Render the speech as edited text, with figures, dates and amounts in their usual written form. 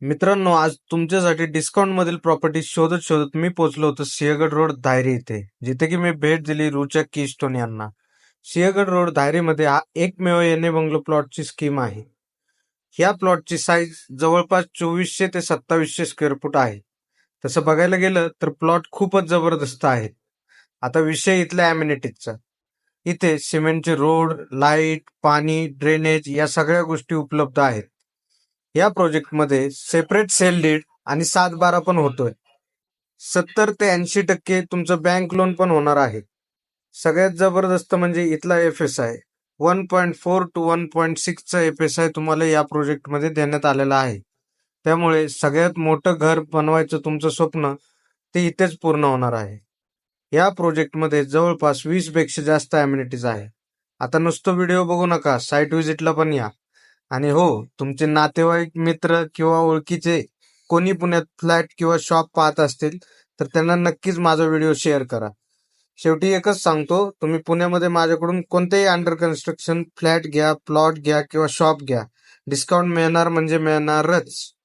मित्रांनो, आज तुमच्यासाठी डिस्काउंट मधील प्रॉपर्टी शोधत शोधत मी पोहोचलो होतो सिंहगड रोड धायरी इथे, जिथे की मी भेट दिली रुचक कीस्टोन यांना. सिंहगड रोड धायरीमध्ये हा एकमेव एन बंगलो प्लॉटची स्कीम आहे. ह्या प्लॉटची साईज जवळपास 2400 ते 2700 स्क्वेअर फूट आहे. तसं बघायला गेलं तर प्लॉट खूपच जबरदस्त आहे. आता विषय इथल्या अम्युनिटीजचा. इथे सिमेंटचे रोड, लाईट, पाणी, ड्रेनेज या सगळ्या गोष्टी उपलब्ध आहेत. या प्रोजेक्टमध्ये सेपरेट सेल डीड आणि 7/12 पण होतोय. 70 ते 80% तुमचं बँक लोन पण होणार आहे. सगळ्यात जबरदस्त म्हणजे इथला FSI 1.4 to 1.6 चा FSI तुम्हाला या प्रोजेक्टमध्ये देण्यात आलेला आहे. त्यामुळे सगळ्यात मोठं घर बनवायचं तुमचं स्वप्न ते इथेच पूर्ण होणार आहे. या प्रोजेक्टमध्ये जवळपास 20 पेक्षा जास्त अम्युनिटीज आहे. आता नुसतं व्हिडिओ बघू नका, साईट व्हिजिटला पण या. आणि हो, तुमचे नातेवाईक, मित्र किंवा ओळखीचे कोणी पुण्यात फ्लॅट किंवा शॉप पाहत असतील तर त्यांना नक्कीच माझा व्हिडिओ शेअर करा. शेवटी एकच सांगतो, तुम्ही पुण्यामध्ये माझ्याकडून कोणतेही अंडर कन्स्ट्रक्शन फ्लॅट घ्या, प्लॉट घ्या किंवा शॉप घ्या, डिस्काउंट मिळणार म्हणजे मिळणारच.